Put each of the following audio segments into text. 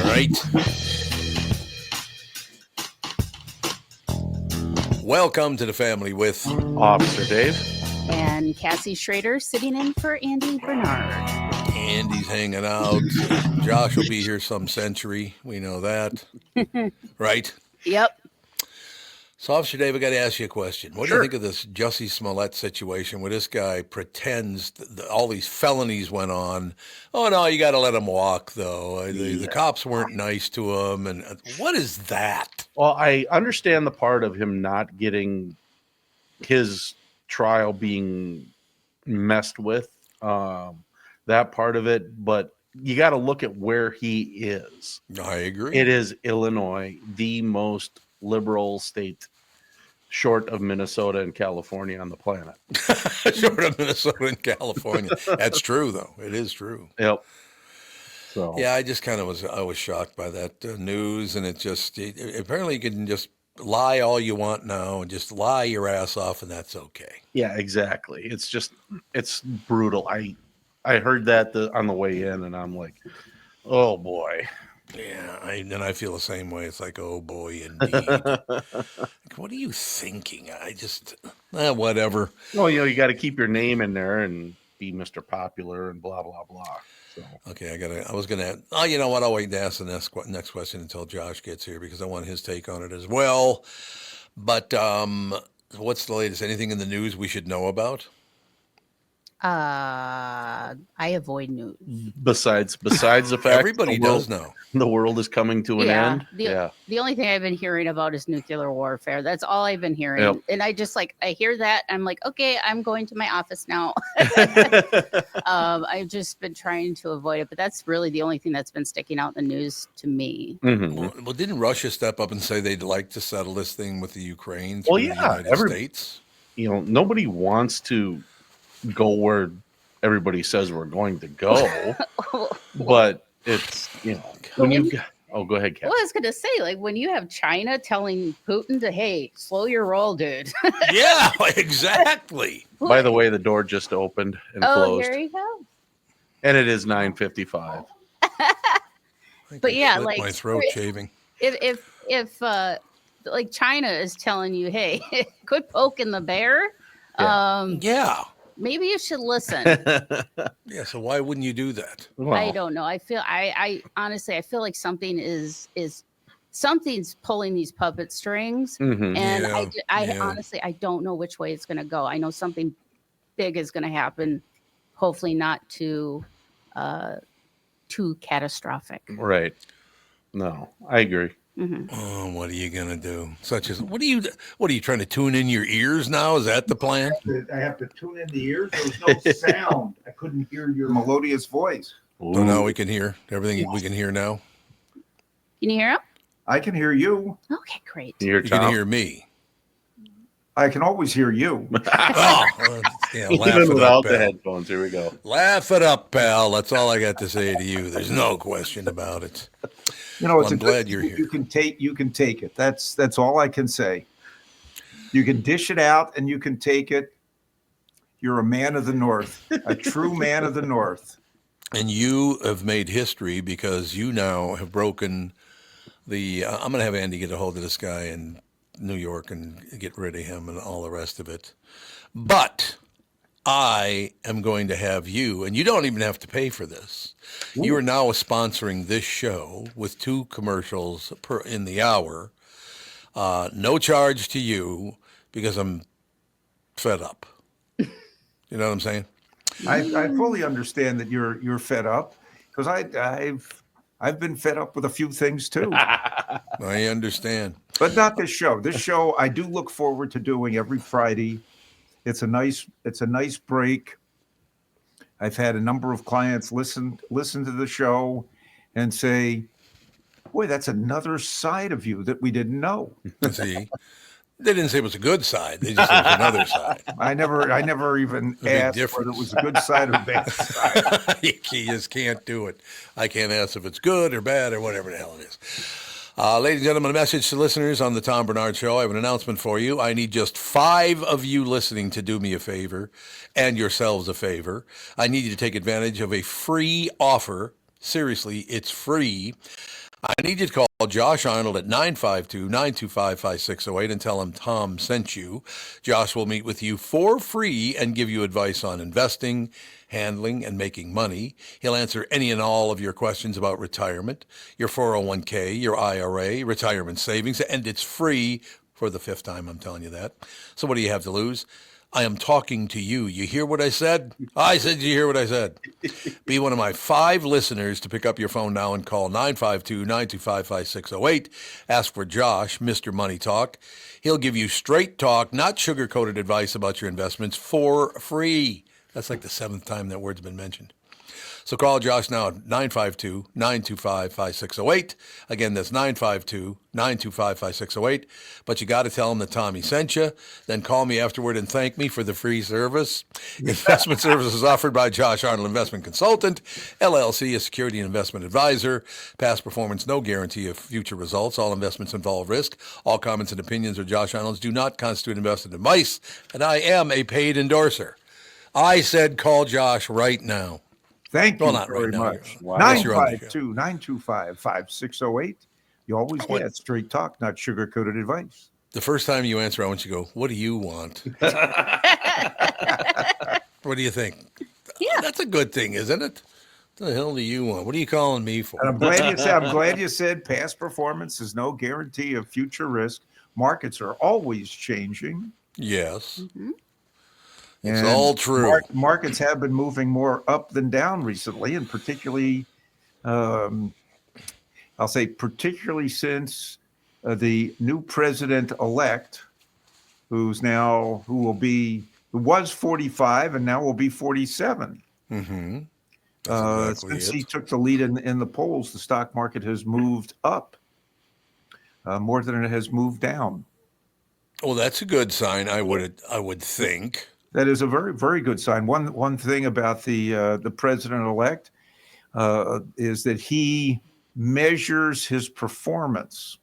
right. Welcome to the family with Officer Dave. And Cassie Schrader sitting in for Andy Bernard. Andy's hanging out. Josh will be here some century. We know that. Right? Yep. So, Officer Dave, I got to ask you a question. What do Sure. you think of this Jussie Smollett situation where this guy pretends all these felonies went on? Oh, no, you got to let him walk, though. The cops weren't nice to him. And what is that? Well, I understand the part of him not getting his trial being messed with, that part of it, but you got to look at where he is. I agree. It is Illinois, the most liberal state short of Minnesota and California on the planet. Short of Minnesota and California. That's true, though. It is true. Yep. So Yeah, I just kind of I was shocked by that news, and apparently you can just lie all you want now and just lie your ass off, and that's okay. yeah, exactly. It's brutal. I heard that on the way in, and I'm like, oh boy. Yeah, and I feel the same way. It's like, oh boy, indeed. Like, what are you thinking? I just, whatever. Well, you got to keep your name in there and be Mr. Popular and blah blah blah. So Okay, I was gonna. Oh, you know what? I'll wait to ask the next question until Josh gets here because I want his take on it as well. But what's the latest? Anything in the news we should know about? I avoid news. besides the fact Everybody the world, does know. the world is coming to an end. The only thing I've been hearing about is nuclear warfare. That's all I've been hearing. Yep. And I hear that. I'm like, okay, I'm going to my office now. I've just been trying to avoid it, but that's really the only thing that's been sticking out in the news to me. Mhm. Well, didn't Russia step up and say they'd like to settle this thing with the Ukraine Well, through yeah, the United States? Nobody wants to go where everybody says we're going to go, but it's when you go ahead, Kat. Well, I was going to say, like, when you have China telling Putin to, hey, slow your roll, dude. Yeah, exactly. By the way, the door just opened and Oh, closed, here you go. and it is 9:55. But yeah, like my throat shaving. If like China is telling you, hey, quit poking the bear. Yeah. Maybe you should listen. Yeah. So why wouldn't you do that? Well, I don't know. I honestly, I feel like something something's pulling these puppet strings. mhm. And Yeah. honestly, I don't know which way it's going to go. I know something big is going to happen. Hopefully not too catastrophic. Right. No, I agree. Oh, what are you gonna do? What are you trying to tune in your ears now? Is that the plan? I have to tune in the ears. There was no sound. I couldn't hear your melodious voice. So now we can hear everything we can hear now. Can you hear him? I can hear you. Okay, great. You're You can hear me. I can always hear you. Oh, yeah, laugh even it without up, the pal. headphones. Here we go. Laugh it up, pal. That's all I got to say to you. There's no question about it. You know, it's I'm a glad good, you're here. You can take it. That's all I can say. You can dish it out and you can take it. You're a man of the North, a true man of the North. And you have made history because you now have broken the. I'm going to have Andy get a hold of this guy in New York and get rid of him and all the rest of it. But I am going to have you, and you don't even have to pay for this. You are now sponsoring this show with 2 commercials in the hour. No charge to you because I'm fed up. You know what I'm saying? I fully understand that you're fed up because I've been fed up with a few things too. I understand. But not this show. This show I do look forward to doing every Friday. It's a nice break. I've had a number of clients listen to the show and say, "Boy, that's another side of you that we didn't know." See, they didn't say it was a good side. They just said it was another side. I never even big asked difference. whether it was a good side or bad side. You just can't do it. I can't ask if it's good or bad or whatever the hell it is. Ladies and gentlemen, a message to listeners on the Tom Bernard Show. I have an announcement for you. I need just 5 of you listening to do me a favor and yourselves a favor. I need you to take advantage of a free offer. Seriously, it's free. I need you to call Josh Arnold at 952-925-5608 and tell him Tom sent you. Josh will meet with you for free and give you advice on investing, handling, and making money. He'll answer any and all of your questions about retirement, your 401k, your IRA, retirement savings, and it's free for the fifth time. I'm telling you that. So what do you have to lose? I am talking to you. You hear what I said? I said, you hear what I said? Be one of my 5 listeners to pick up your phone now and call 952-925-5608. Ask for Josh, Mr. Money Talk. He'll give you straight talk, not sugar-coated advice about your investments for free. That's like the 7th time that word's been mentioned. So call Josh now at 952-925-5608. Again, that's 952-925-5608. But you got to tell him that Tommy sent you. Then call me afterward and thank me for the free service. Investment services offered by Josh Arnold Investment Consultant, LLC, a security and investment advisor. Past performance, no guarantee of future results. All investments involve risk. All comments and opinions of Josh Arnold's do not constitute investment advice. And I am a paid endorser. I said call Josh right now. Thank you Well, not very right now. much. Wow. Yes, you're on the show. 952-925-5608. You always get straight talk, not sugar-coated advice. The first time you answer, I want you to go, what do you want? What do you think? Yeah. That's a good thing, isn't it? What the hell do you want? What are you calling me for? And I'm glad you said past performance is no guarantee of future risk. Markets are always changing. Yes. Mm-hmm. It's And all true. Markets have been moving more up than down recently, and particularly, I'll say particularly since the new president-elect, who was 45 and now will be 47. Mm-hmm. That's exactly Since it. he took the lead in the polls, the stock market has moved up more than it has moved down. Well, that's a good sign, I would think. That is a very, very good sign. One thing about the president-elect is that he measures his performance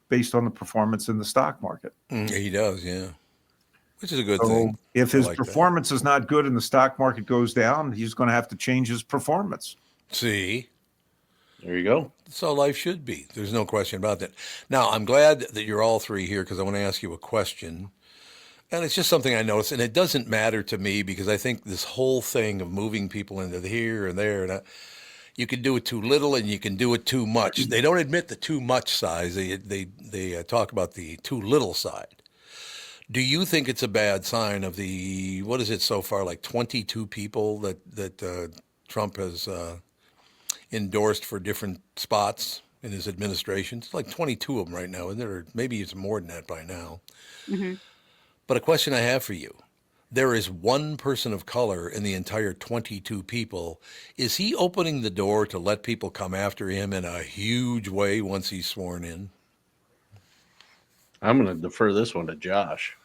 based on the performance in the stock market. He does, yeah. Which is a good So thing. if I his like that. performance is not good and the stock market goes down, he's going to have to change his performance. See? There you go. That's how life should be. There's no question about that. Now, I'm glad that you're all 3 here because I want to ask you a question. And it's just something I noticed, and it doesn't matter to me because I think this whole thing of moving people into here and there, and you can do it too little and you can do it too much. They don't admit the too much size. They talk about the too little side. Do you think it's a bad sign of the, what is it so far, like 22 people that Trump has endorsed for different spots in his administration? It's like 22 of them right now, isn't there? Or maybe it's more than that by now. Mm-hmm. But a question I have for you. There is one person of color in the entire 22 people. Is he opening the door to let people come after him in a huge way once he's sworn in? I'm going to defer this one to Josh.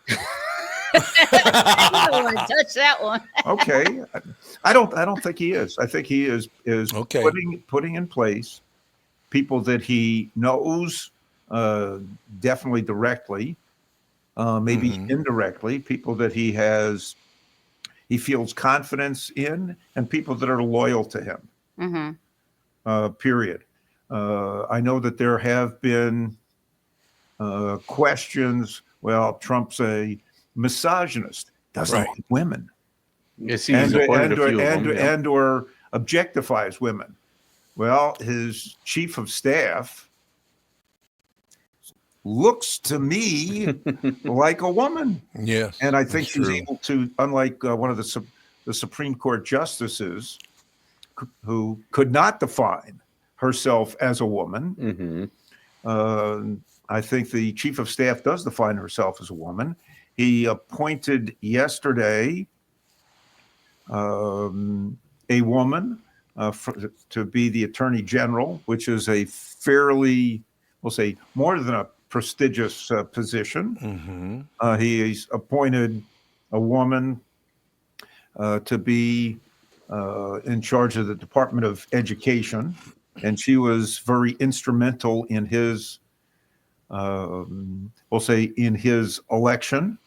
I don't want to touch that one. Okay, I don't think he is. I think he is Okay. putting in place people that he knows definitely directly, maybe indirectly, people that he feels confidence in, and people that are loyal to him. Mm-hmm. Period. I know that there have been questions. Well, Trump's a misogynist, doesn't Right. like women, Yes, he's appointed a few of them, yeah. or objectifies women. Well, his chief of staff looks to me like a woman, Yes. and I think that's she's true. able to, unlike one of the Supreme Court justices who could not define herself as a woman. Mm-hmm. I think the chief of staff does define herself as a woman. He appointed yesterday a woman to be the attorney general, which is a fairly, we'll say, more than a prestigious position. Mm-hmm. He's appointed a woman to be in charge of the Department of Education, and she was very instrumental in his, we'll say, in his election,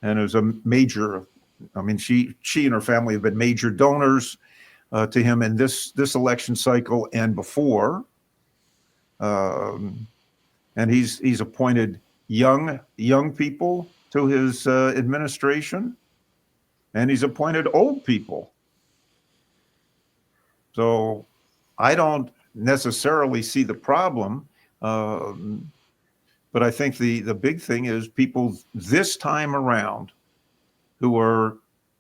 and it was a major. I mean, she and her family have been major donors to him in this election cycle and before. And he's appointed young people to his administration, and he's appointed old people. So I don't necessarily see the problem, but I think the big thing is people this time around who are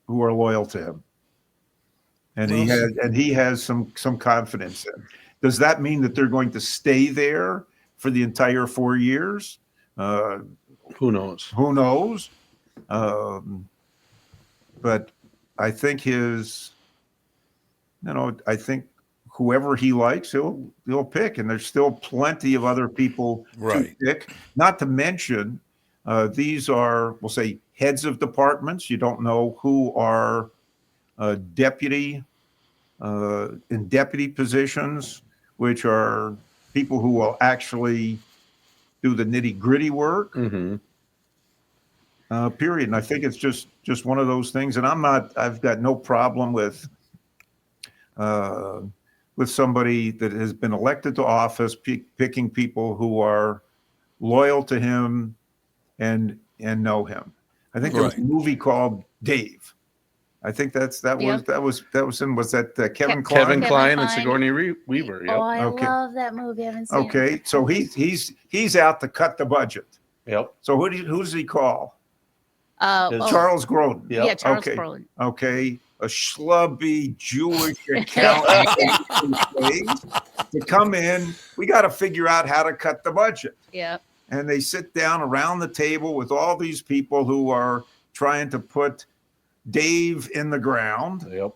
loyal to him, and he has some confidence in. Does that mean that they're going to stay there for the entire 4 years? Who knows? Who knows? But I think I think whoever he likes, he'll pick, and there's still plenty of other people to pick. Not to mention, these are, we'll say, heads of departments. You don't know who are in deputy positions, which are people who will actually do the nitty gritty work. Mm-hmm. Period. And I think it's just one of those things. And I've got no problem with somebody that has been elected to office, picking people who are loyal to him and know him. I think there was a movie called Dave. I think that was Kevin Kline? Kevin Kline and Sigourney Weaver. Yep. Oh, I Okay. love that movie. I haven't seen it. Okay, so he's out to cut the budget. Yep. So who does he call? Charles Charles Grodin. Yep. Yeah, Charles Okay. Brolin. Okay, a schlubby Jewish accountant to come in. We got to figure out how to cut the budget. Yeah. And they sit down around the table with all these people who are trying to put Dave in the ground. Yep.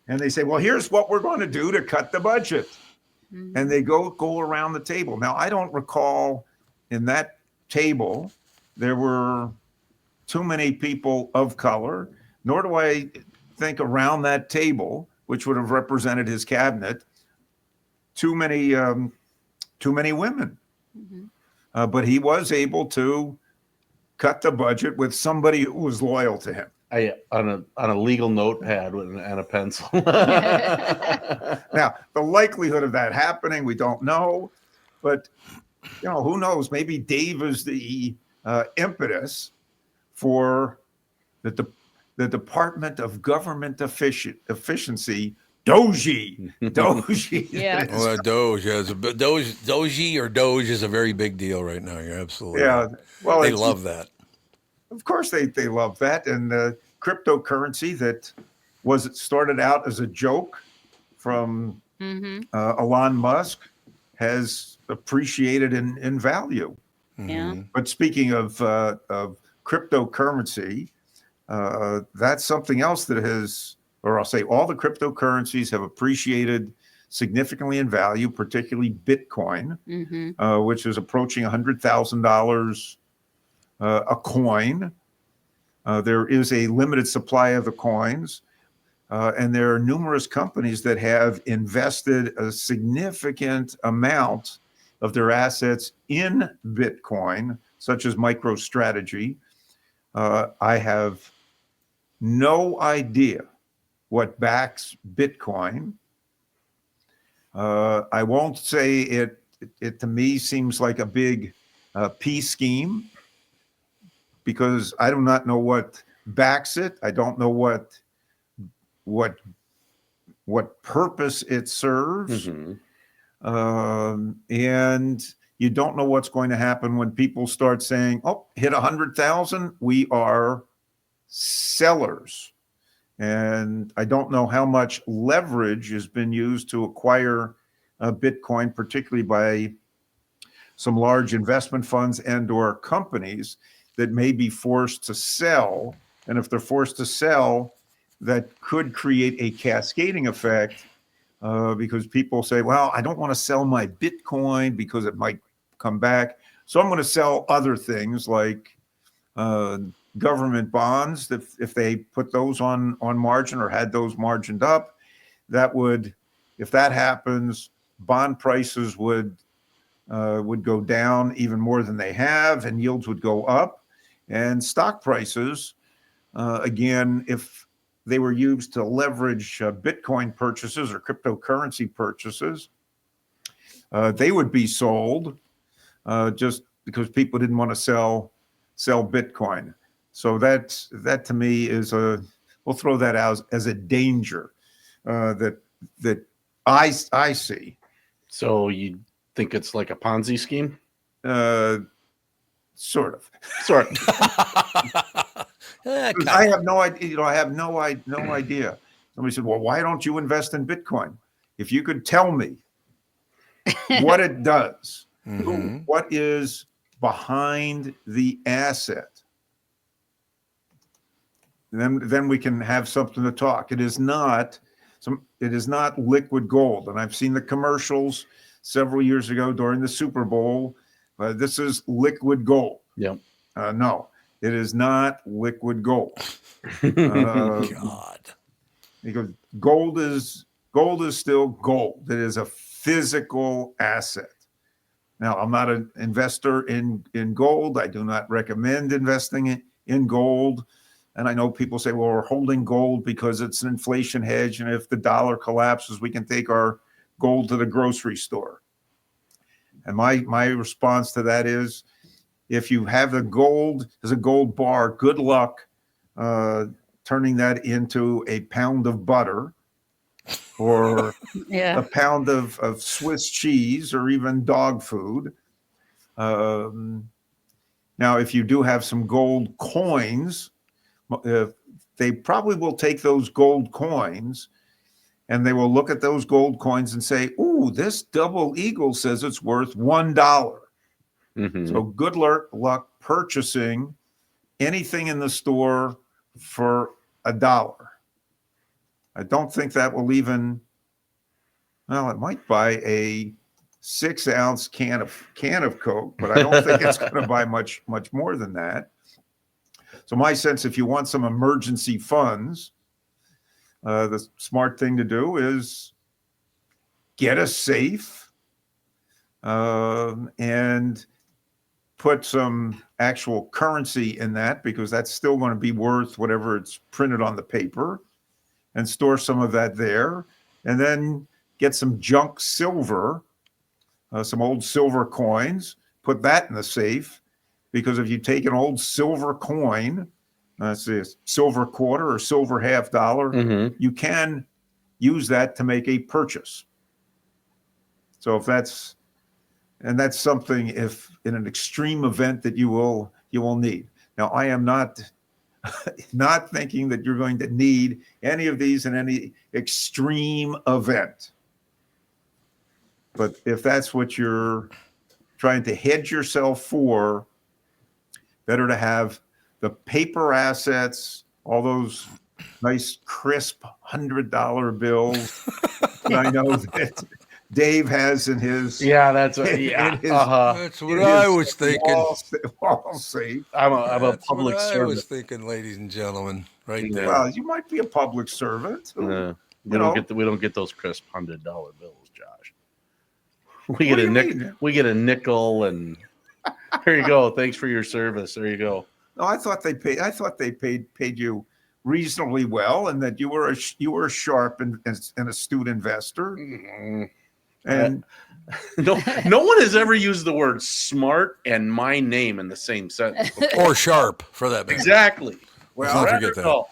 And they say, well, here's what we're going to do to cut the budget. Mm-hmm. And they go around the table. Now, I don't recall in that table there were too many people of color, nor do I think around that table, which would have represented his cabinet, too many women. Mm-hmm. But he was able to cut the budget with somebody who was loyal to him. On a legal notepad and a pencil. Now, the likelihood of that happening, we don't know, but who knows? Maybe Dave is the impetus for the Department of Government Efficiency, Doji. Yeah. Well, Doge is a very big deal right now. You're absolutely Yeah. right. Well, They love that. Of course, they love that, and cryptocurrency that started out as a joke from Mm-hmm. Elon Musk has appreciated in value. Yeah. But speaking of cryptocurrency, that's something else that or I'll say all the cryptocurrencies have appreciated significantly in value, particularly Bitcoin, Mm-hmm. which is approaching $100,000 a coin. There is a limited supply of the coins, and there are numerous companies that have invested a significant amount of their assets in Bitcoin, such as MicroStrategy. I have no idea what backs Bitcoin. I won't say it to me seems like a big peace scheme, because I do not know what backs it. I don't know what purpose it serves. Mm-hmm. And you don't know what's going to happen when people start saying, oh, hit 100,000, we are sellers. And I don't know how much leverage has been used to acquire Bitcoin, particularly by some large investment funds and or companies that may be forced to sell. And if they're forced to sell, that could create a cascading effect, because people say, well, I don't want to sell my Bitcoin because it might come back. So I'm going to sell other things like government bonds. If they put those on margin or had those margined up, that would, if that happens, bond prices would go down even more than they have, and yields would go up. And stock prices, again, if they were used to leverage Bitcoin purchases or cryptocurrency purchases, they would be sold just because people didn't want to sell Bitcoin. So that to me is we'll throw that out as a danger that I see. So you think it's like a Ponzi scheme? Sort of. Sort of. I have no idea. I have no idea. Somebody said, "Well, why don't you invest in Bitcoin?" If you could tell me what it does, what is behind the asset, then we can have something to talk. It is not liquid gold, and I've seen the commercials several years ago during the Super Bowl. This is liquid gold. Yep. No, it is not liquid gold. God. Because gold is still gold. It is a physical asset. Now, I'm not an investor in gold. I do not recommend investing in gold. And I know people say, well, we're holding gold because it's an inflation hedge. And if the dollar collapses, we can take our gold to the grocery store. And my response to that is, if you have the gold as a gold bar, good luck turning that into a pound of butter or a pound of Swiss cheese or even dog food. Now, if you do have some gold coins, they probably will take those gold coins and they will look at those gold coins and say, ooh, this double eagle says it's worth $1. Mm-hmm. So good luck purchasing anything in the store for $1. I don't think that will even, well, it might buy a 6-ounce can of Coke, but I don't think it's going to buy much more than that. So my sense, if you want some emergency funds, the smart thing to do is get a safe and put some actual currency in that, because that's still going to be worth whatever it's printed on the paper, and store some of that there. And then get some junk silver, some old silver coins, put that in the safe, because if you take an old silver coin, let's say a silver quarter or silver $half, you can use that to make a purchase. So if that's something, if in an extreme event that you will need. Now, I am not thinking that you're going to need any of these in any extreme event. But if that's what you're trying to hedge yourself for, better to have the paper assets, all those nice crisp $100 bills that I know that Dave has in his. Yeah, that's what. Yeah, That's what I was thinking. Wall safe. I'm a That's public what I servant. was thinking, ladies and gentlemen, right Yeah. there. Well, you might be a public servant. We You don't get those crisp $100 bills, Josh. We What get do a you nickel. mean? We get a nickel, and here you go. Thanks for your service. There you go. No, I thought they paid you reasonably well, and that you were a sharp and astute investor. And No one has ever used the word smart and my name in the same sentence before. Or sharp, for that matter. Exactly. Let's not forget that. Oh,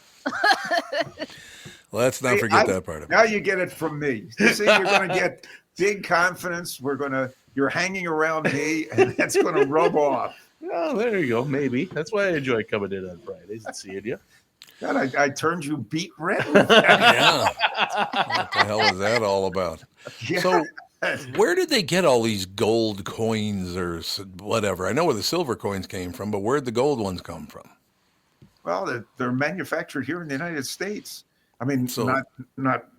Let's not forget that part of it. now you get it from me. You see, you're going to get big confidence. You're hanging around me, and that's going to rub off. oh, there you go. Maybe that's why I enjoy coming in on Fridays and seeing you. God, I turned you beet red. Yeah. What the hell is that all about? Yeah. So, where did they get all these gold coins or whatever? I know where the silver coins came from, but where'd the gold ones come from? Well, they're manufactured here in the United States. I mean, So-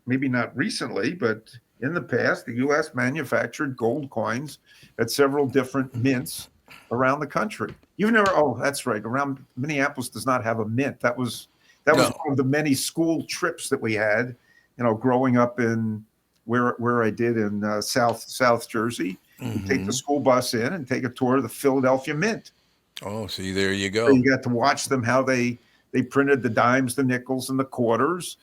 maybe not recently, but in the past, the U.S. manufactured gold coins at several different mints around the country. You've never? Oh, that's right. Around Minneapolis does not have a mint. That was one of the many school trips that we had. Growing up in where I did in South Jersey. You take the school bus in and take a tour of the Philadelphia Mint. Oh, see, there you go. So you got to watch them, how they printed the dimes, the nickels, and the quarters,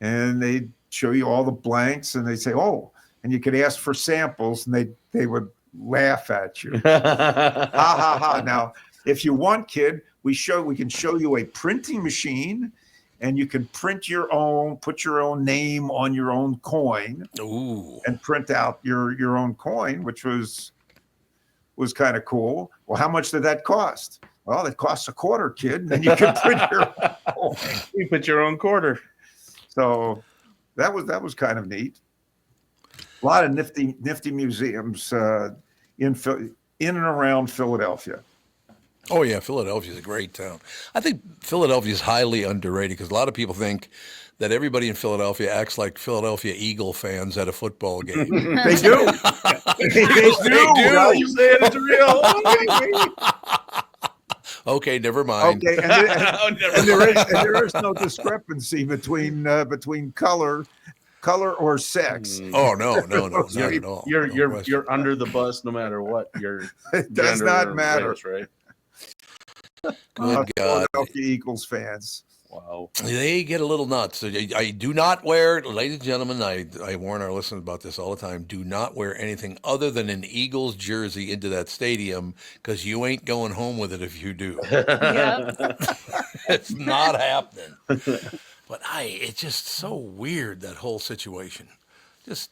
and they show you all the blanks, and they say, oh, and you could ask for samples, and they would laugh at you. Ha ha ha! Now, if you want, kid, we can show you a printing machine, and you can print your own, put your own name on your own coin, Ooh. and print out your own coin, which was kind of cool. Well, how much did that cost? Well, it costs $0.25, kid, and then you can print your own coin. You put your own quarter. So that was kind of neat. A lot of nifty museums in and around Philadelphia. Oh yeah, Philadelphia's a great town. I think Philadelphia is highly underrated because a lot of people think that everybody in Philadelphia acts like Philadelphia Eagle fans at a football game. They do. They do. Now you say it's real. Okay, never mind. Okay, and there is no discrepancy between color or sex. Oh no, not at all. You're under the bus no matter what. It does gender not or matter. race, right? Good God. Philadelphia Eagles fans. Wow. They get a little nuts. I do not wear, ladies and gentlemen, I warn our listeners about this all the time, do not wear anything other than an Eagles jersey into that stadium because you ain't going home with it if you do. Yep. It's not happening. But it's just so weird, that whole situation. Just,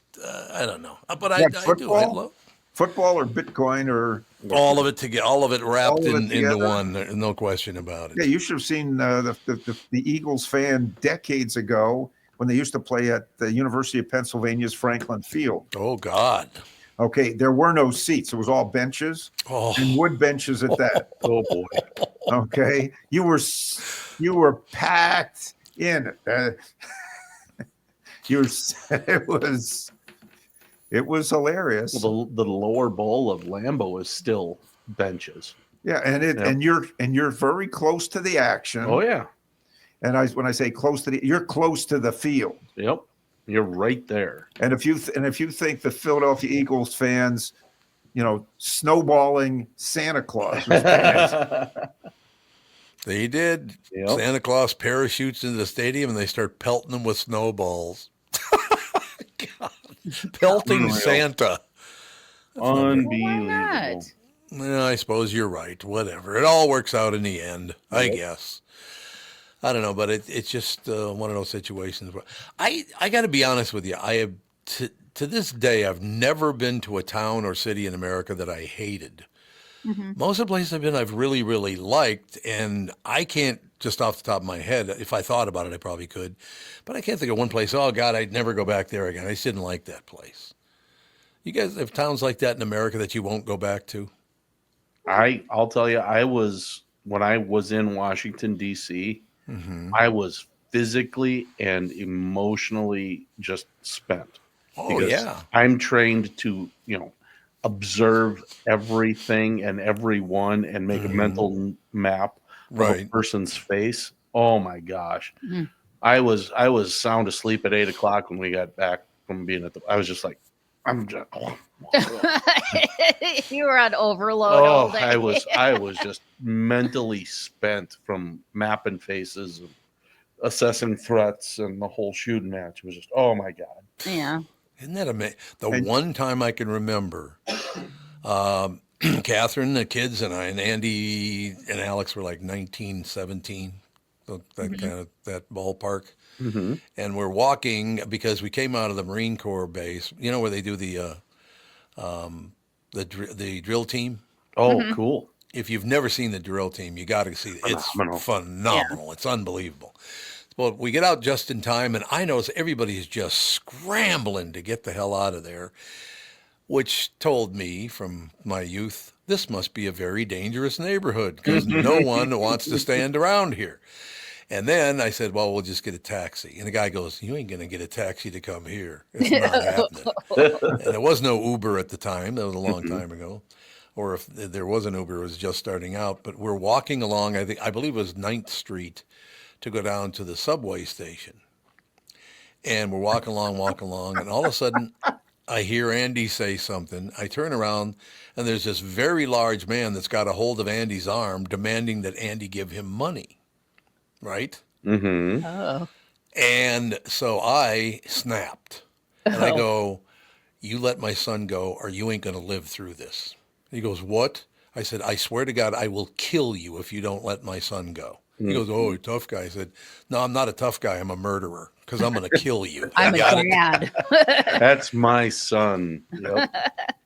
I don't know. But I do. I love Football or Bitcoin or all of it together, all of it wrapped All of it into together? one. There's no question about it. yeah, you should have seen the Eagles fan decades ago when they used to play at the University of Pennsylvania's Franklin Field. Oh God. Okay, there were no seats; it was all benches Oh. and wood benches at that. Oh boy. Okay, you were packed in. It was hilarious. Well, the lower bowl of Lambeau is still benches. Yeah, and you're very close to the action. Oh yeah. And when I say close to you're close to the field. Yep. You're right there. And if you think the Philadelphia Eagles fans, snowballing Santa Claus was bad. They did. Yep. Santa Claus parachutes into the stadium and they start pelting them with snowballs. God. Pelting Unreal. Santa. Unbelievable. Why not? Well, I suppose you're right. Whatever. It all works out in the end, I guess. I don't know, but it's just one of those situations where I got to be honest with you. I have to this day, I've never been to a town or city in America that I hated. Mm-hmm. Most of the places I've been, I've really, really liked, and I can't just off the top of my head. If I thought about it, I probably could, but I can't think of one place. Oh God, I'd never go back there again. I just didn't like that place. You guys have towns like that in America that you won't go back to? I'll tell you, when I was in Washington, D.C., I was physically and emotionally just spent. Oh Because yeah. I'm trained to, observe everything and everyone and make a mental map of a Right. person's face. Oh my gosh. Mhm. I was sound asleep at 8:00 when we got back from being I was just like, I'm just, You were on overload all day. I was just mentally spent from mapping faces and assessing threats and the whole shooting match. It was just, oh my God. Yeah. Isn't that amazing? One time I can remember, Catherine, the kids, and I, and Andy and Alex were like 19, 17, so that kind of that ballpark. Mm-hmm. And we're walking because we came out of the Marine Corps base, where they do the drill team. Oh, cool. If you've never seen the drill team, you got to see it. It's Phenomenal. phenomenal. It's unbelievable. Well, we get out just in time, and I notice everybody is just scrambling to get the hell out of there, which told me from my youth, this must be a very dangerous neighborhood because no one wants to stand around here. And then I said, well, we'll just get a taxi. And the guy goes, you ain't going to get a taxi to come here. It's not happening. And there was no Uber at the time. That was a long time ago. Or if there was an Uber, it was just starting out. But we're walking along, I believe it was 9th Street, to go down to the subway station. And we're walking along, and all of a sudden I hear Andy say something. I turn around, and there's this very large man that's got a hold of Andy's arm, demanding that Andy give him money, right? Mm-hmm. Oh. And so I snapped, and I go, you let my son go or you ain't going to live through this. He goes, what? I said, I swear to God, I will kill you if you don't let my son go. He goes, oh, you're a tough guy. I said, no, I'm not a tough guy. I'm a murderer because I'm going to kill you. I'm a Got it? dad. That's my son. Yep.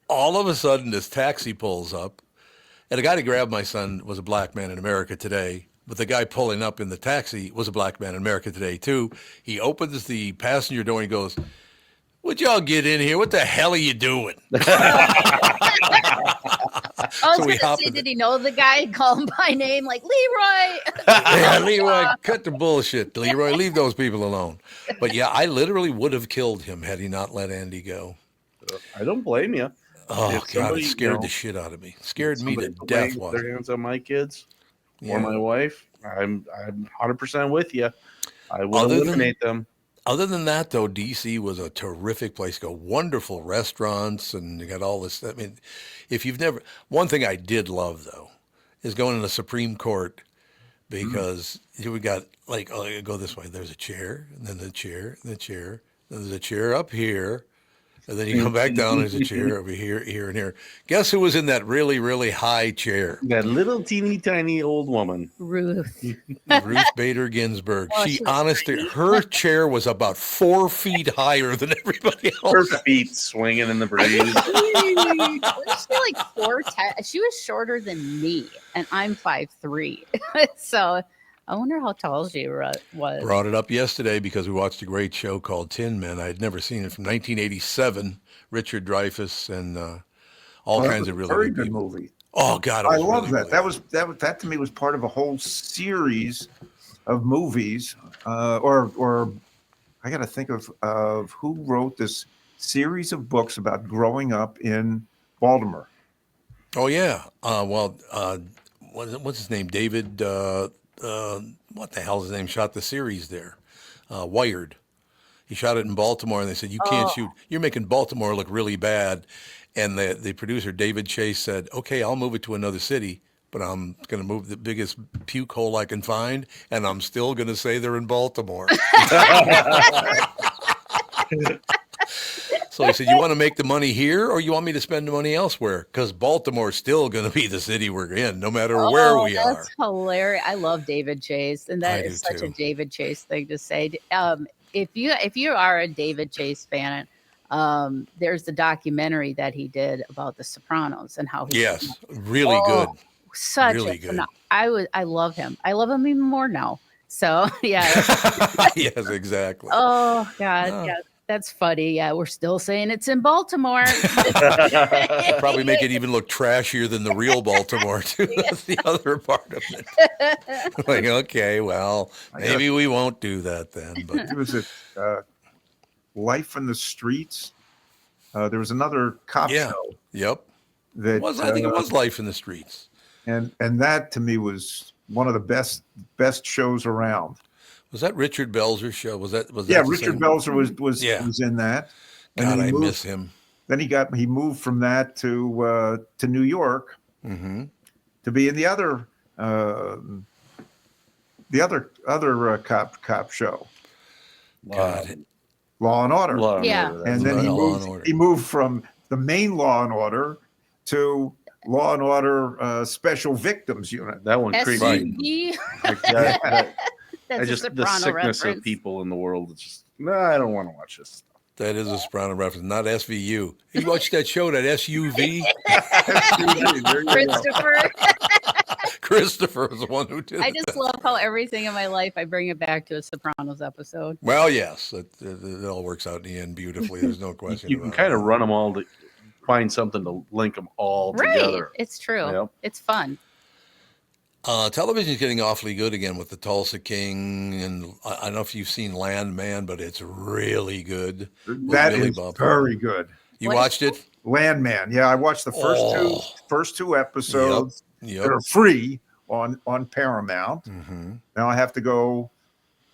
All of a sudden, this taxi pulls up, and the guy that grabbed my son was a black man in America today. But the guy pulling up in the taxi was a black man in America today, too. He opens the passenger door and he goes, would y'all get in here? What the hell are you doing? I was So we going to hop say, in did he know the guy? Call him by name, like Leroy. Yeah, Leroy, cut the bullshit. Leroy, leave those people alone. But yeah, I literally would have killed him had he not let Andy go. I don't blame you. Oh, If God, somebody, it you scared know, the shit out of me. Scared me to somebody put death. their hands on my kids or Yeah. my wife, I'm 100% with you. I would Other than- eliminate them. Other than that, though, DC was a terrific place to go. Wonderful restaurants, and you got all this. I mean, if you've never, one thing I did love though is going to the Supreme Court because we got like, oh, go this way. There's a chair, and then the chair, and the chair. Then there's a chair up here, and then you come back down. There's a chair over here, here, and here. Guess who was in that really, really high chair? That little teeny tiny old woman. Ruth. Ruth Bader Ginsburg. Oh, She she was honestly, her chair was about 4 feet higher than everybody Her else. feet swinging in the breeze. Was she like 4'10"? She was shorter than me, and I'm 5'3". So I wonder how tall she was. Brought it up yesterday because we watched a great show called Tin Men. I had never seen it, from 1987. Richard Dreyfuss and all kinds of really very good good people. movie. Oh God, it I was love really, that. really That to me was part of a whole series of movies, or I got to think of who wrote this series of books about growing up in Baltimore. Oh yeah. What's his name? David. What the hell is his name? Shot the series there. Wired. He shot it in Baltimore, and they said, "You can't shoot. You're making Baltimore look really bad." And the producer David Chase said, "Okay, I'll move it to another city, but I'm going to move the biggest puke hole I can find, and I'm still going to say they're in Baltimore." So he said, "You want to make the money here, or you want me to spend the money elsewhere? Because Baltimore's still going to be the city we're in, no matter where we are." That's hilarious. I love David Chase, and I that is do such a too. David Chase thing to say. If you are a David Chase fan, there's the documentary that he did about The Sopranos and how he Yes, really Oh, good. such Really a good. I love him. I love him even more now. So yeah. Yes, exactly. Oh God, No. yeah, that's funny. Yeah, we're still saying it's in Baltimore. Probably make it even look trashier than the real Baltimore too. That's the other part of it. Like, okay, well, maybe we won't do that then. But It was a Life in the Streets. There was another cop yeah, show yep. that I think it was Life in the Streets. and that to me was one of the best shows around. Was that Richard Belzer's show? Was that Yeah, the Richard same? Belzer was Yeah. was in that. And God, then I he miss him. Then he moved from that to New York Mm-hmm. to be in the other cop show, God, Law and Order. Law and Yeah. Order, And that's then right. Law and Order. he moved from the main Law and Order to Law and Order Special Victims Unit. That one creeps me. SUV. Like that, That's I a just the Soprano sickness reference. of people in the world. It's just no, I don't want to watch this. that is a Soprano reference, not SVU. You watched that show, that SUV? There you go. Christopher. Christopher was the one who did I it. just love how everything in my life I bring it back to a Sopranos episode. Well, yes, it all works out in the end beautifully. There's no question. You can about kind of it. run them all to find something to link them all Right. together. It's true. Yep. It's fun. Television's getting awfully good again with the Tulsa King, and I don't know if you've seen Landman, but it's really good. That Billy is Bob very good. You What is watched it? Landman. Yeah, I watched the first two episodes. Yep. They're free on Paramount. Mm-hmm. Now I have to go.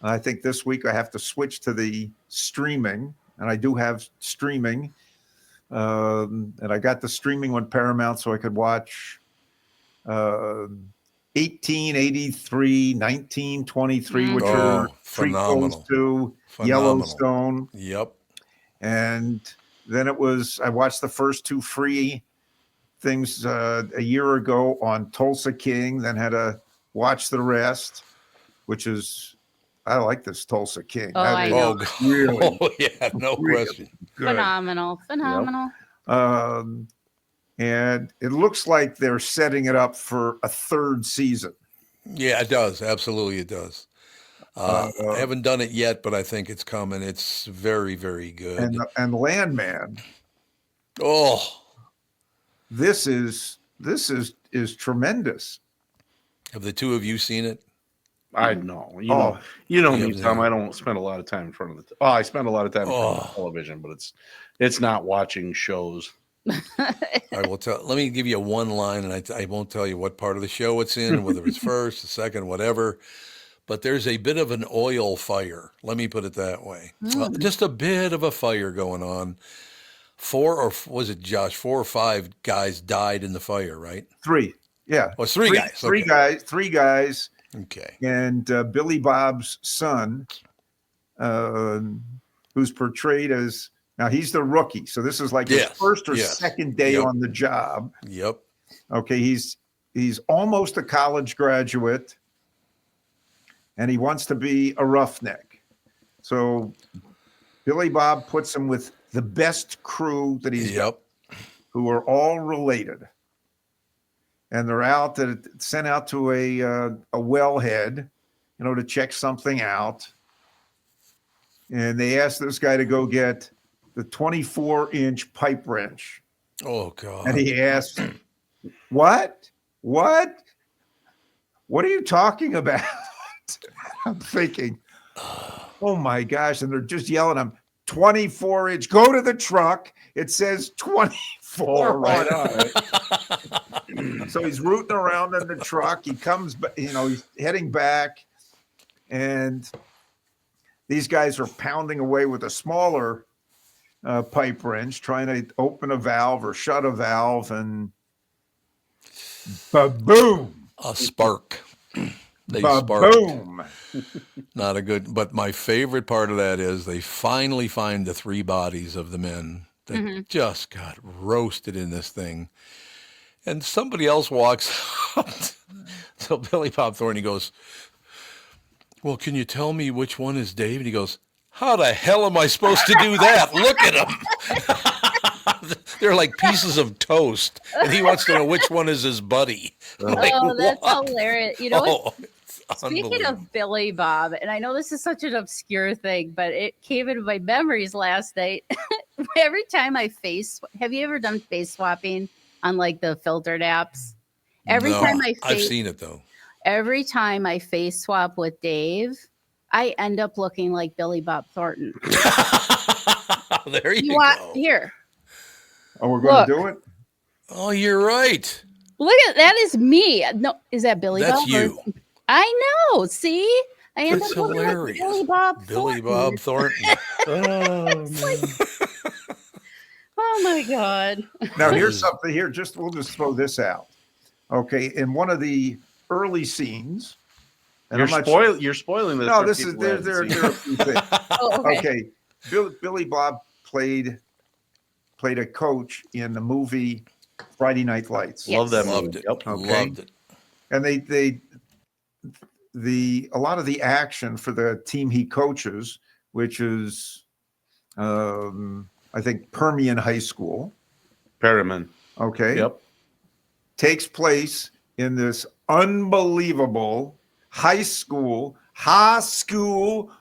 I think this week I have to switch to the streaming, and I do have streaming. And I got the streaming on Paramount so I could watch 1883, 1923, which are phenomenal. prequels to Phenomenal. Yellowstone. Yep. And Then I watched the first 2 free things a year ago on Tulsa King, then had to watch the rest, which is, I like this Tulsa King. Oh, That I is know. God. really, Oh, yeah, no really question. good. Phenomenal. And it looks like they're setting it up for a 3rd season. Yeah, it does. Absolutely, it does. I haven't done it yet, but I think it's coming. It's very, very good. And Landman, Oh, this is tremendous. have the two of you seen it? I know. You Oh, know yeah, me, Tom. I don't spend a lot of time in front of the. I spend a lot of time in front of the television, but it's not watching shows. I will tell. Let me give you one line, and I won't tell you what part of the show it's in, whether it's first, second, whatever. But there's a bit of an oil fire. Let me put it that way. Just a bit of a fire going on. 4 or 5 guys died in the fire, right? 3. Yeah. Oh, it's 3 guys. Three Okay. guys. Okay. And Billy Bob's son, who's portrayed as, now he's the rookie. So this is like his first or second day on the job. Yep. Okay. He's almost a college graduate and he wants to be a roughneck. So Billy Bob puts him with the best crew that he's got, who are all related. And they're sent out to a wellhead, to check something out. And they asked this guy to go get the 24-inch pipe wrench. Oh, God. And he asked, what? What are you talking about? I'm thinking, oh my gosh. And they're just yelling at him, 24-inch, go to the truck. It says 24 right on it. So he's rooting around in the truck. He comes, he's heading back. And these guys are pounding away with a smaller pipe wrench, trying to open a valve or shut a valve. And ba-boom. A spark. They Boom. Not a good, but my favorite part of that is they finally find the 3 bodies of the men that just got roasted in this thing. And somebody else walks up. So Billy Bob Thornton, he goes, well, can you tell me which one is Dave? And he goes, how the hell am I supposed to do that? Look at them. They're like pieces of toast. And he wants to know which one is his buddy. Like, that's what? hilarious. Speaking of Billy Bob, and I know this is such an obscure thing, but it came into my memories last night. Every time have you ever done face swapping on like the filtered apps? I've seen it though. Every time I face swap with Dave, I end up looking like Billy Bob Thornton. There you go. Here. Oh, we're going to do it? Oh, you're right. Look at that is me. No, is that Billy Bob? That's you. I know. See? I end That's up looking hilarious. like Billy Bob Thornton. Oh my God. Now here's something here. We'll just throw this out. Okay. In one of the early scenes, and you're spoiling this. No, this is there are a few things. Okay. Billy Bob played a coach in the movie Friday Night Lights. Love that movie. Loved it. Yep. Okay. Loved it. And a lot of the action for the team he coaches, which is I think Permian High School. Perriman. Okay. Yep. Takes place in this unbelievable high school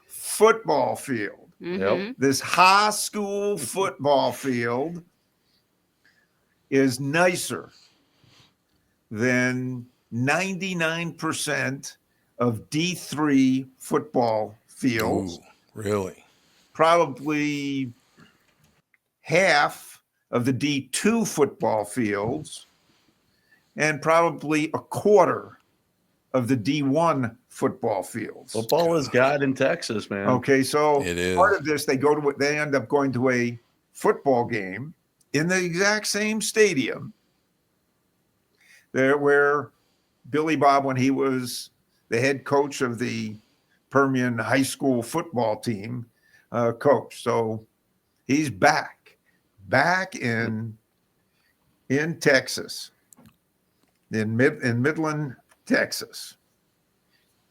football field. Yep. This high school football field is nicer than 99% of D3 football fields. Ooh, really? Probably half of the D2 football fields, and probably a quarter of the D1 football fields. Football is God in Texas, man. Okay, so It is. part of this, they end up going to a football game in the exact same stadium there where Billy Bob, when he was the head coach of the Permian High School football team, coach. So he's back. back in Texas, in Midland, Texas.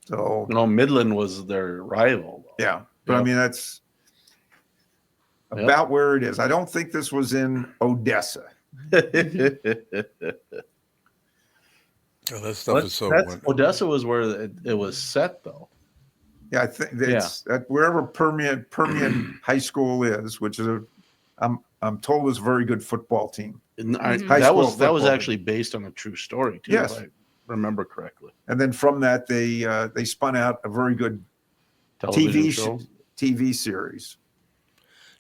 So No, Midland was their rival. yeah, but I Yep. mean that's Yep. about where it is. I don't think this was in Odessa. Oh, that stuff is so. Odessa was where it was set, though. Yeah, I think it's wherever Permian High School is, which is I'm told is a very good football team. And Mhm. that was football. actually based on a true story too, Yes. if I remember correctly. And then from that they spun out a very good Television TV series.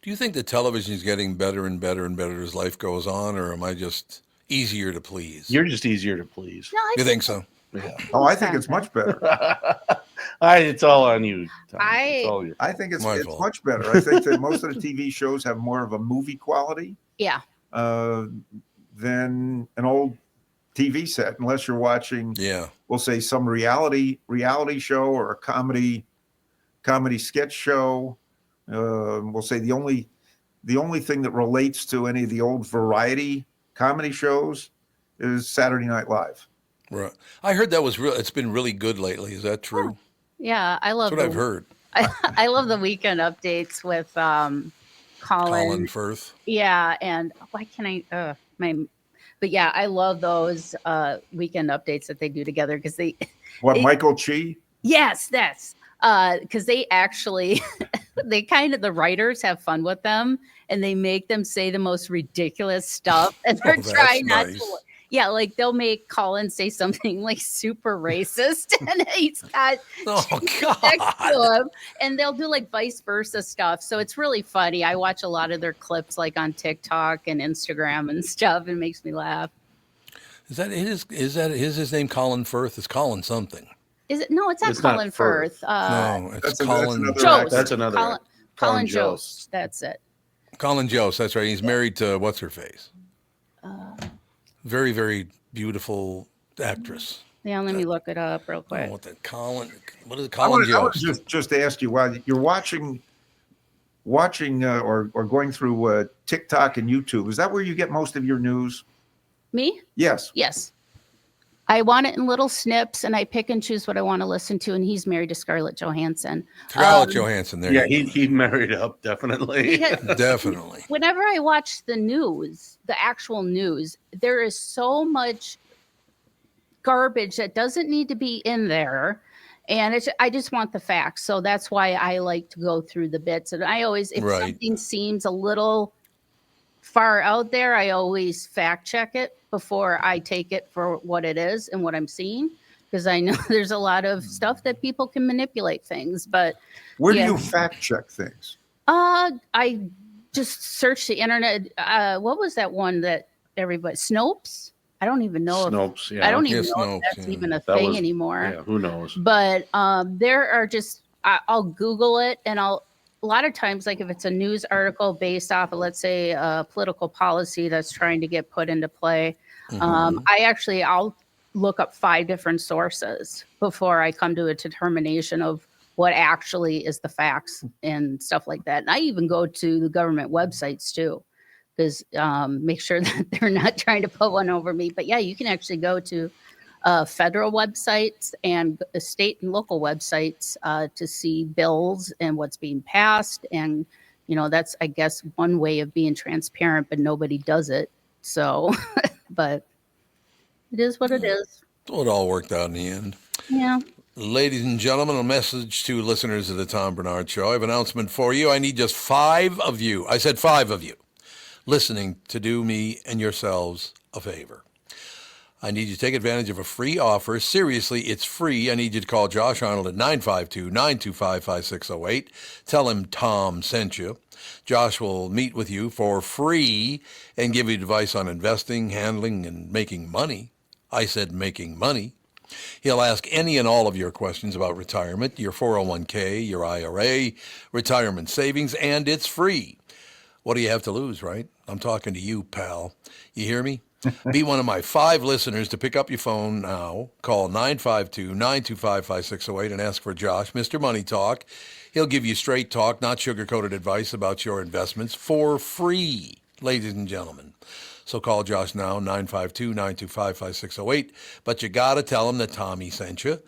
Do you think the television is getting better and better and better as life goes on, or am I just easier to please? You're just easier to please. No, I You think so? Yeah. Oh, I think it's much better. It's all on you, Tom. I- It's all your I think it's My fault. much better. I think that most of the TV shows have more of a movie quality Yeah. than an old TV set, unless you're watching, Yeah. we'll say, some reality show or a comedy sketch show. We'll say the only thing that relates to any of the old variety comedy shows is Saturday Night Live. Right. I heard that was real. It's been really good lately. Is that true? Yeah. I love That's what I've heard. I love the weekend updates with Colin Firth. Yeah, and why can but yeah, I love those weekend updates that they do together because Michael Chi? yes, that's because they actually the writers have fun with them and they make them say the most ridiculous stuff and they're that's trying not nice. to. Yeah, like they'll make Colin say something like super racist, and he's got Oh next God. to him, and they'll do like vice versa stuff. So it's really funny. I watch a lot of their clips like on TikTok and Instagram and stuff. It makes me laugh. Is that his name? Colin Firth? It's Colin something. Is it? No, it's not It's not Colin Firth. Firth. No, it's that's Colin. another Jost. actor. That's another Colin, Colin Jost. Jost. That's it. Colin Jost. That's right. He's married to what's her face? Very, very beautiful actress. Yeah, let me look it up real Oh, quick. what is it? I Colin want Jost. to just ask you, while you're watching or going through TikTok and YouTube, is that where you get most of your news? Me? Yes. Yes. I want it in little snips, and I pick and choose what I want to listen to. And he's married to Scarlett Johansson. Scarlett Johansson. There Yeah, you he married up, definitely. go. Definitely. Whenever I watch the news, the actual news, there is so much garbage that doesn't need to be in there. And I just want the facts. So that's why I like to go through the bits. And I always, if Right. something seems a little far out there, I always fact check it before I take it for what it is and what I'm seeing. Because I know there's a lot of stuff that people can manipulate things. But Where Yeah. do you fact check things? I just searched the internet. What was that one that everybody Snopes? I don't even know. Snopes, yeah. I don't even Yeah, know Snopes, if that's yeah. even a That thing was- anymore. Yeah, who knows? But there are just I'll Google it, and a lot of times, like if it's a news article based off of, let's say, a political policy that's trying to get put into play, I'll look up 5 different sources before I come to a determination of what actually is the facts and stuff like that. And I even go to the government websites too, because make sure that they're not trying to put one over me. But yeah, you can actually go to federal websites and state and local websites to see bills and what's being passed. And, that's, I guess, one way of being transparent, but nobody does it. So, but it is what it is. Well, it all worked out in the end. Yeah. Ladies and gentlemen, a message to listeners of the Tom Bernard Show. I have an announcement for you. I need just 5 of you. I said 5 of you listening to do me and yourselves a favor. I need you to take advantage of a free offer. Seriously, it's free. I need you to call Josh Arnold at 952-925-5608. Tell him Tom sent you. Josh will meet with you for free and give you advice on investing, handling, and making money. I said making money. He'll ask any and all of your questions about retirement, your 401k, your IRA, retirement savings, and it's free. What do you have to lose, right? I'm talking to you, pal. You hear me? Be one of my 5 listeners to pick up your phone now. Call 952-925-5608 and ask for Josh, Mr. Money Talk. He'll give you straight talk, not sugar-coated advice about your investments for free. ladies and gentlemen. So call Josh now, 952-925-5608. But you got to tell him that Tommy sent you.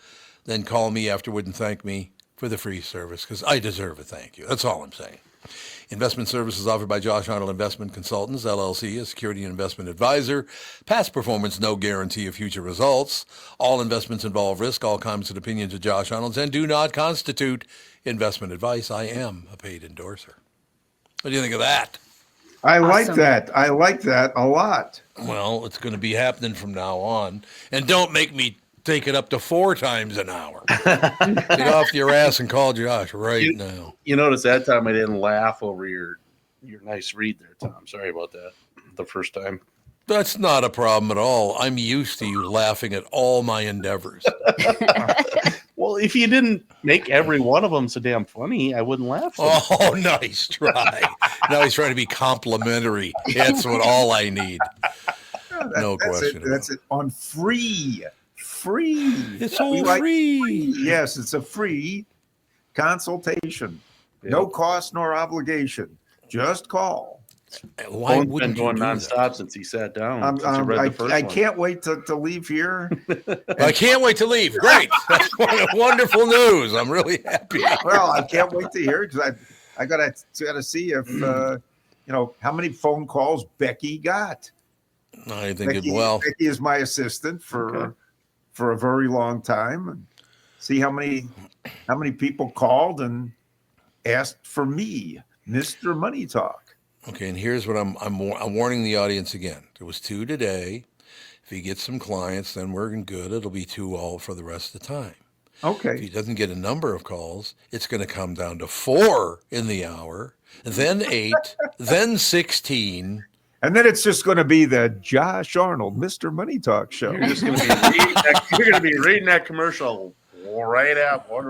Then call me afterward and thank me for the free service, because I deserve a thank you. That's all I'm saying. Investment services offered by Josh Arnold Investment Consultants, LLC, a security and investment advisor. Past performance, no guarantee of future results. All investments involve risk. All comments and opinions of Josh Arnold's and do not constitute investment advice. I am a paid endorser. What do you think of that? I like Awesome. that. I like that a lot. Well, it's going to be happening from now on. And don't make me take it up to 4 times an hour. Get off your ass and call Josh right now. You notice that time I didn't laugh over your nice read there, Tom. Sorry about that. The first time. That's not a problem at all. I'm used to you laughing at all my endeavors. Well, if you didn't make every one of them so damn funny, I wouldn't laugh. So much. Oh, nice try. Now he's trying to be complimentary. That's what all I need. No question. That's it. On free. It's all We like free. Yes, it's a free consultation. Yeah. No cost nor obligation. Just call. Why Phone's been wouldn't you going do nonstop that? since he sat down. Since you read I the first one. can't wait to leave here. I can't wait to leave. Great. That's wonderful news. I'm really happy. Well, I can't wait to hear because I gotta see if how many phone calls Becky got. I think Becky, it well. Becky is my assistant for a very long time. And see how many people called and asked for me, Mr. Money Talk. Okay, and here's what I'm warning the audience again. There was 2 today. If he gets some clients, then we're good. It'll be 2 all for the rest of the time. If Okay. he doesn't get a number of calls, it's going to come down to 4 in the hour, then 8, then 16. And then it's just going to be the Josh Arnold, Mr. Money Talk show. You're just going to be reading that commercial one right after. One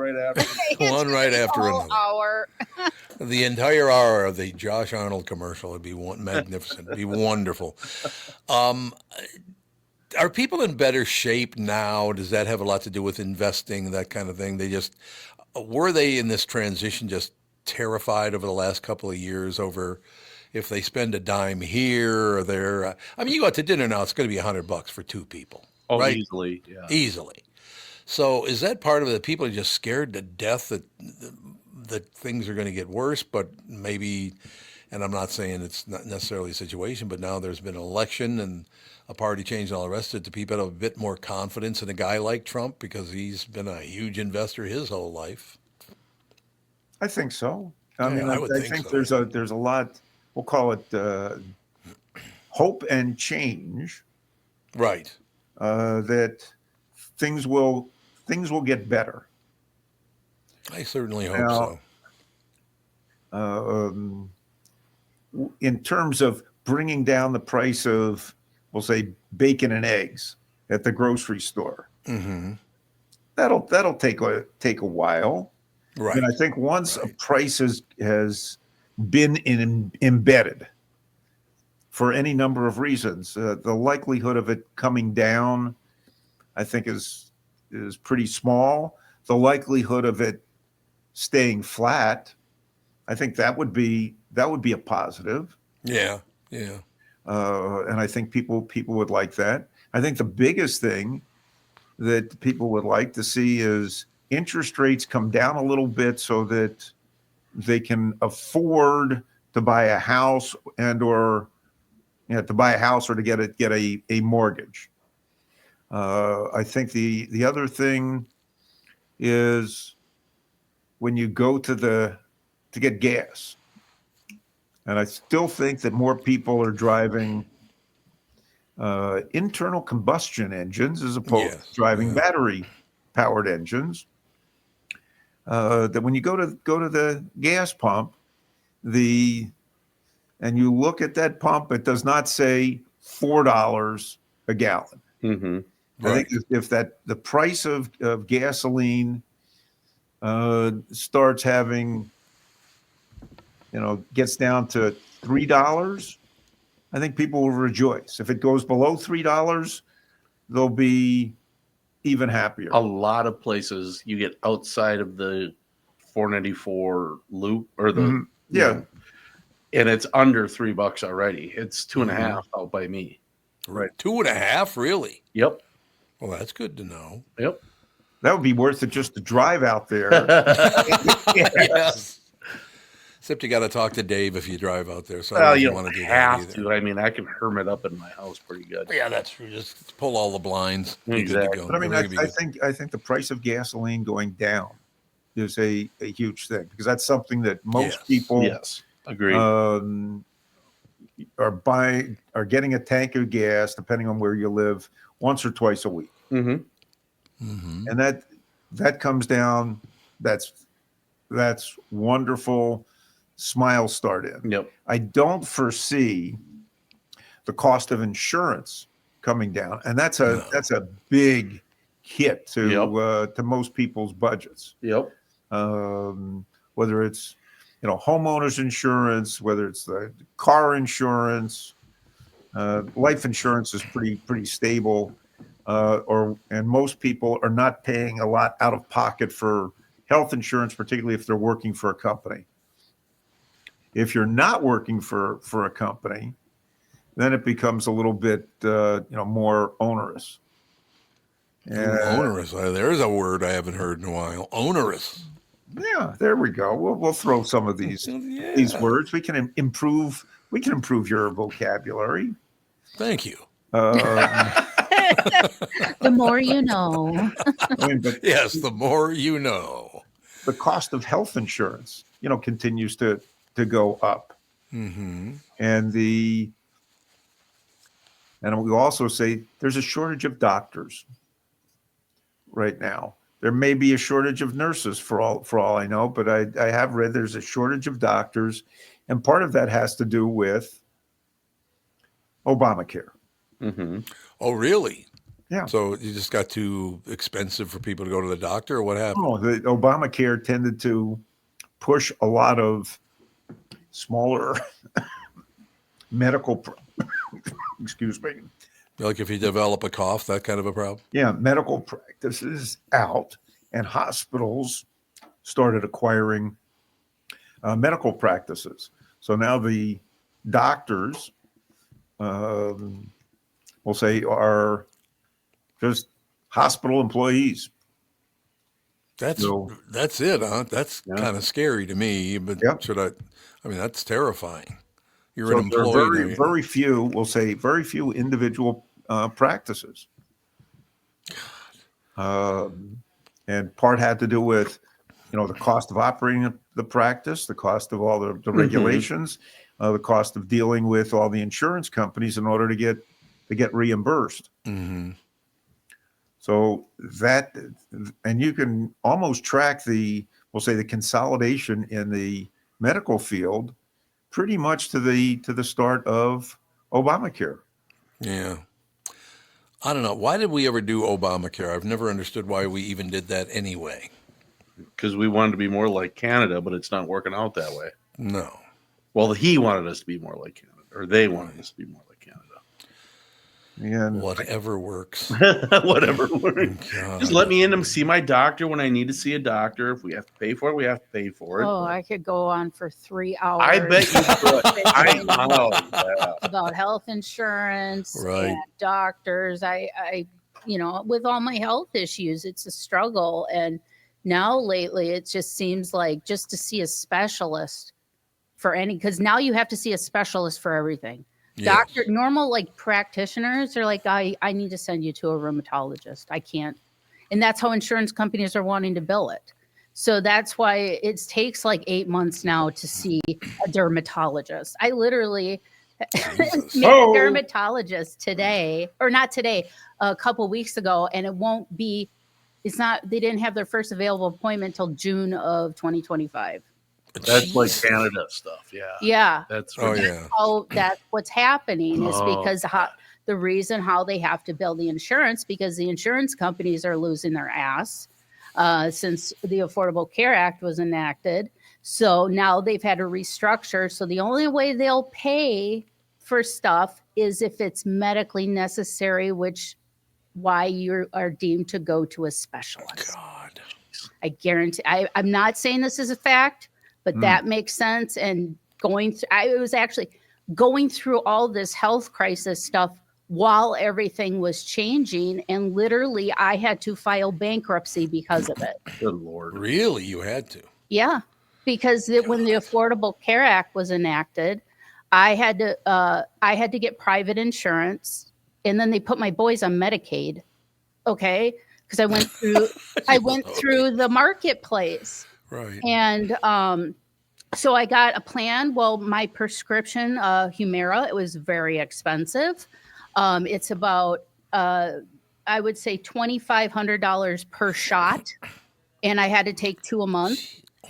right after Whole another. hour. The entire hour of the Josh Arnold commercial would be magnificent. It'd be wonderful. Are people in better shape now? Does that have a lot to do with investing, that kind of thing? Were they in this transition just terrified over the last couple of years over if they spend a dime here or there? I mean, you go out to dinner now, it's going to be $100 for 2 people. Oh, right? easily. Yeah. Easily. So is that part of it that people are just scared to death that things are going to get worse, but maybe, and I'm not saying it's not necessarily a situation, but now there's been an election and a party change and all the rest of it, do people have a bit more confidence in a guy like Trump because he's been a huge investor his whole life? I think so. Yeah, I mean, I I would think so. there's a lot. We'll call it hope and change. Right. That things will get better. I certainly hope Now, so. In terms of bringing down the price of, we'll say, bacon and eggs at the grocery store, Mm-hmm. that'll take a while. Right. And I think once a price has been embedded for any number of reasons, the likelihood of it coming down, I think, is pretty small. The likelihood of it staying flat, I think that would be a positive. Yeah. Yeah. And I think people would like that. I think the biggest thing that people would like to see is interest rates come down a little bit so that they can afford to buy a house or to get a mortgage. I think the other thing is when you go to get gas, and I still think that more people are driving internal combustion engines as opposed to driving battery powered engines. That when you go to the gas pump, and you look at that pump, it does not say $4 a gallon. Mm-hmm. Right. I think if the price of gasoline starts having, gets down to $3, I think people will rejoice. If it goes below $3, they'll be even happier. A lot of places you get outside of the 494 loop or the and it's under $3 already. It's 2.5 out by me. Right. 2.5, really? Yep. Well, that's good to know. Yep. That would be worth it just to drive out there. Yes. Except you got to talk to Dave if you drive out there. So I don't know Well, if you you don't want to do have that either. to. I mean, I can hermit up in my house pretty good. Yeah, that's true. Just pull all the blinds. Be good to Exactly. go. But I mean, Everything will be good. I think the price of gasoline going down is a huge thing, because that's something that most Yes. people Yes. Agreed. are getting a tank of gas, depending on where you live, once or twice a week. Mm-hmm. Mm-hmm. And that comes down. That's wonderful. Smile start in. Yep. I don't foresee the cost of insurance coming down, and that's a big hit to most people's budgets. Yep. Whether it's homeowners insurance, whether it's the car insurance, life insurance is pretty stable, and most people are not paying a lot out of pocket for health insurance, particularly if they're working for a company. If you're not working for a company, then it becomes a little bit more onerous. Onerous. There's a word I haven't heard in a while. Onerous. Yeah, there we go. We'll throw some of these words. We can improve your vocabulary. Thank you. The more you know. Yes, the more you know. The cost of health insurance, continues to go up. Mm-hmm. And we also say there's a shortage of doctors right now. There may be a shortage of nurses for all I know, but I have read there's a shortage of doctors, and part of that has to do with Obamacare. Mm-hmm. Oh, really? Yeah. So you just got too expensive for people to go to the doctor, or what happened? Oh, the Obamacare tended to push a lot of smaller medical, excuse me. Like if you develop a cough, that kind of a problem? Yeah, medical practices out, and hospitals started acquiring medical practices. So now the doctors, we'll say, are just hospital employees. That's it, huh? That's kind of scary to me. But that's terrifying. You're an employee. There are very few, we'll say, very few individual practices. And part had to do with, the cost of operating the practice, the cost of all the regulations, the cost of dealing with all the insurance companies in order to get reimbursed. Mm-hmm. So and you can almost track we'll say, the consolidation in the medical field pretty much to the start of Obamacare. Yeah. I don't know. Why did we ever do Obamacare? I've never understood why we even did that anyway. Because we wanted to be more like Canada, but it's not working out that way. No. Well, he wanted us to be more like Canada, or they wanted us to be more like Canada. And whatever works. Whatever works. God. Just let me in and see my doctor when I need to see a doctor. If we have to pay for it, we have to pay for it. Oh, I could go on for 3 hours. I bet you could. I know. Yeah. About health insurance Right. and doctors. I with all my health issues, it's a struggle. And now lately, it just seems like just to see a specialist because now you have to see a specialist for everything. Yes. Normal like practitioners are like, I need to send you to a rheumatologist. I can't. And that's how insurance companies are wanting to bill it. So that's why it takes like 8 months now to see a dermatologist. I literally met a dermatologist today, or not today, a couple weeks ago, and they didn't have their first available appointment till June of 2025. That's like Canada stuff. Yeah. Yeah. That's that's what's happening is because the reason how they have to bill the insurance, because the insurance companies are losing their ass since the Affordable Care Act was enacted. So now they've had to restructure. So the only way they'll pay for stuff is if it's medically necessary, why you are deemed to go to a specialist. God. I guarantee. I'm not saying this is a fact, but that makes sense. And I was actually going through all this health crisis stuff while everything was changing. And literally I had to file bankruptcy because of it. Good Lord. Really? You had to? Yeah. Because when the Affordable Care Act was enacted, I had to get private insurance, and then they put my boys on Medicaid. Okay. Because I went through the marketplace. Right. And so I got a plan. Well, my prescription, Humira, it was very expensive. It's about, I would say $2,500 per shot. And I had to take 2 a month.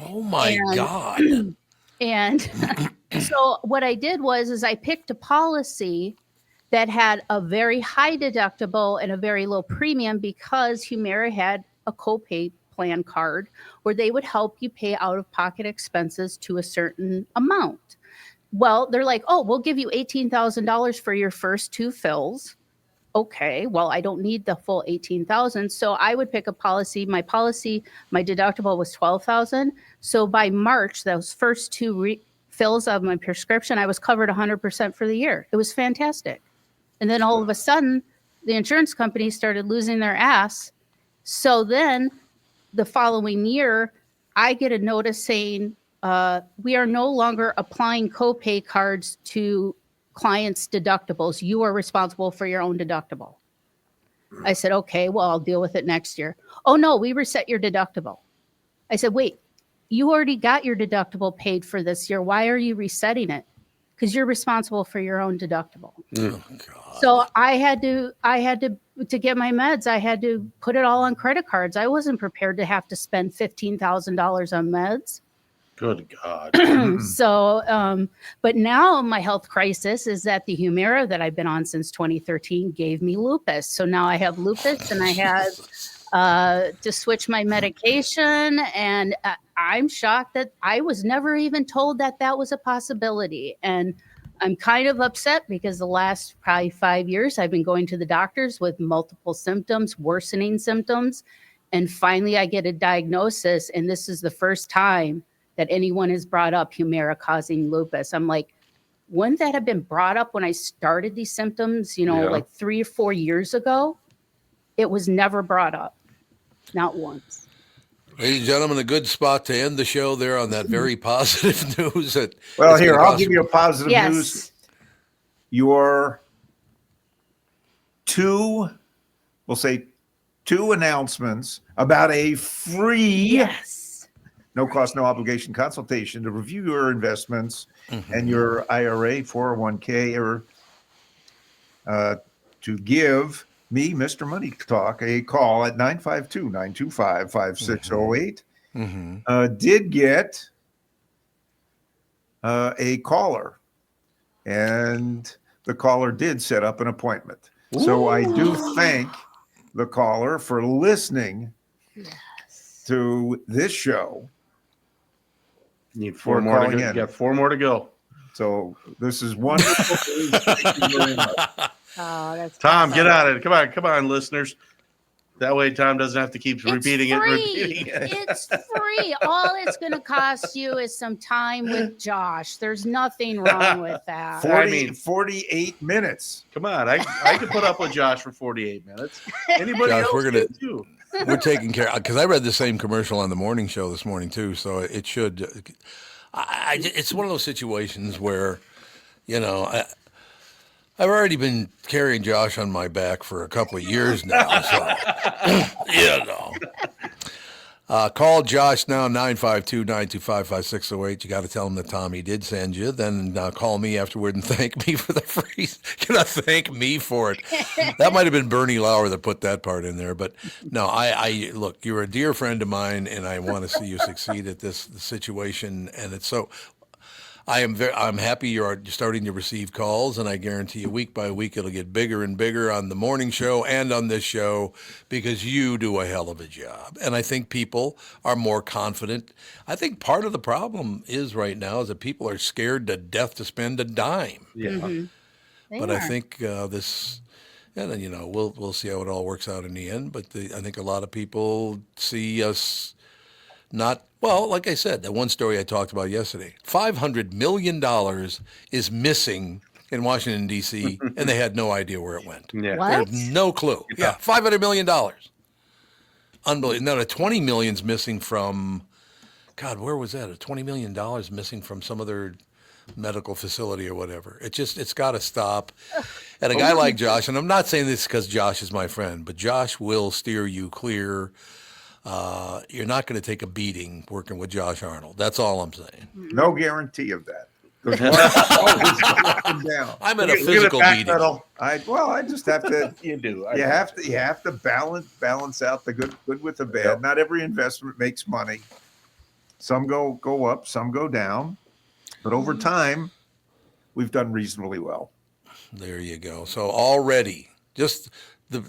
Oh my God. And so what I did was I picked a policy that had a very high deductible and a very low premium, because Humira had a copay plan card where they would help you pay out-of-pocket expenses to a certain amount. Well, they're like, oh, we'll give you $18,000 for your first 2 fills. Okay, well, I don't need the full 18,000. So I would pick a policy. My deductible was 12,000. So by March, those first 2 fills of my prescription, I was covered 100% for the year. It was fantastic. And then all of a sudden, the insurance company started losing their ass. So then the following year, I get a notice saying, we are no longer applying copay cards to clients' deductibles. You are responsible for your own deductible. I said, okay, well, I'll deal with it next year. Oh, no, we reset your deductible. I said, wait, you already got your deductible paid for this year. Why are you resetting it? Because you're responsible for your own deductible. Oh, God. So I had to get my meds, I had to put it all on credit cards. I wasn't prepared to have to spend $15,000 on meds. Good God. So, but now my health crisis is that the Humira that I've been on since 2013 gave me lupus. So now I have lupus, and I had to switch my medication. And I'm shocked that I was never even told that that was a possibility. And I'm kind of upset because the last probably 5 years I've been going to the doctors with multiple symptoms, worsening symptoms. And finally I get a diagnosis. And this is the first time that anyone has brought up Humira causing lupus. I'm like, wouldn't that have been brought up when I started these symptoms, like 3 or 4 years ago? It was never brought up. Not once. Ladies and gentlemen, a good spot to end the show there on that very positive news. Well, here, I'll give you a positive news. Your we'll say 2 announcements about a free, no cost, no obligation consultation to review your investments and your IRA, 401k, or to give me, Mr. Money Talk, a call at 952-925-5608. Did get a caller, and the caller did set up an appointment. Ooh. So I do thank the caller for listening to this show. Need 4 more to go. You got 4 more to go. So this is wonderful. Thank you very much. Oh, that's Tom, awesome. get on it. Come on, listeners. That way Tom doesn't have to keep repeating it. It's free. All it's going to cost you is some time with Josh. There's nothing wrong with that. 48 minutes. Come on. I can put up with Josh for 48 minutes. Anybody Josh, else can too. We're taking care, because I read the same commercial on the morning show this morning too, so it should. It's one of those situations where, I've already been carrying Josh on my back for a couple of years now, so call Josh now, 952-925-5608. You got to tell him that Tommy did send you. Then call me afterward and thank me for the free. You got to thank me for it. That might have been Bernie Lauer that put that part in there, but no, I look. You're a dear friend of mine, and I want to see you succeed at this situation. And it's so. I'm happy you're starting to receive calls, and I guarantee you week by week it'll get bigger and bigger on the morning show and on this show, because you do a hell of a job. And I think people are more confident. I think part of the problem is right now is that people are scared to death to spend a dime. Yeah. Mm-hmm. But I think this, and then, we'll see how it all works out in the end. But I think a lot of people see us Not, well, like I said, that one story I talked about yesterday. $500 million is missing in Washington, D.C., and they had no idea where it went. Yeah. What? They had no clue. Yeah, $500 million. Unbelievable. Now, the $20 million's missing from, God, where was that? $20 million missing from some other medical facility or whatever. It's got to stop. And a guy like Josh, and I'm not saying this because Josh is my friend, but Josh will steer you clear. You're not going to take a beating working with Josh Arnold. That's all I'm saying. No guarantee of that. Because always go up and down. I'm at a physical beating. I just have to. You do. You have to balance out the good with the bad. Yep. Not every investment makes money. Some go up, some go down, but over time, we've done reasonably well. There you go. So already, just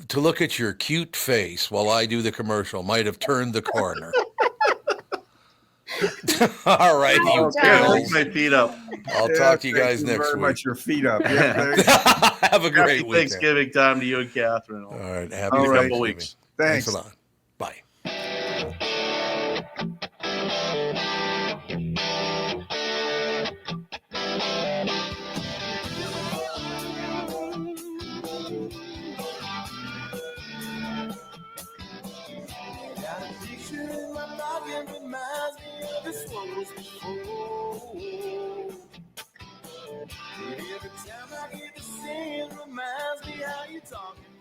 to look at your cute face while I do the commercial might have turned the corner. All right, you Lick girls. my feet up. I'll talk to you Thank guys you next very week. much. Your feet up. Yeah, there you go. Have a great Happy weekend. Thanksgiving time to you and Catherine. All right. Happy All right. Thanksgiving. Couple weeks. Thanks Thanks. a lot. Bye. Got a picture in my pocket reminds me of this one was before. And every time I hear the sing, reminds me how you talking.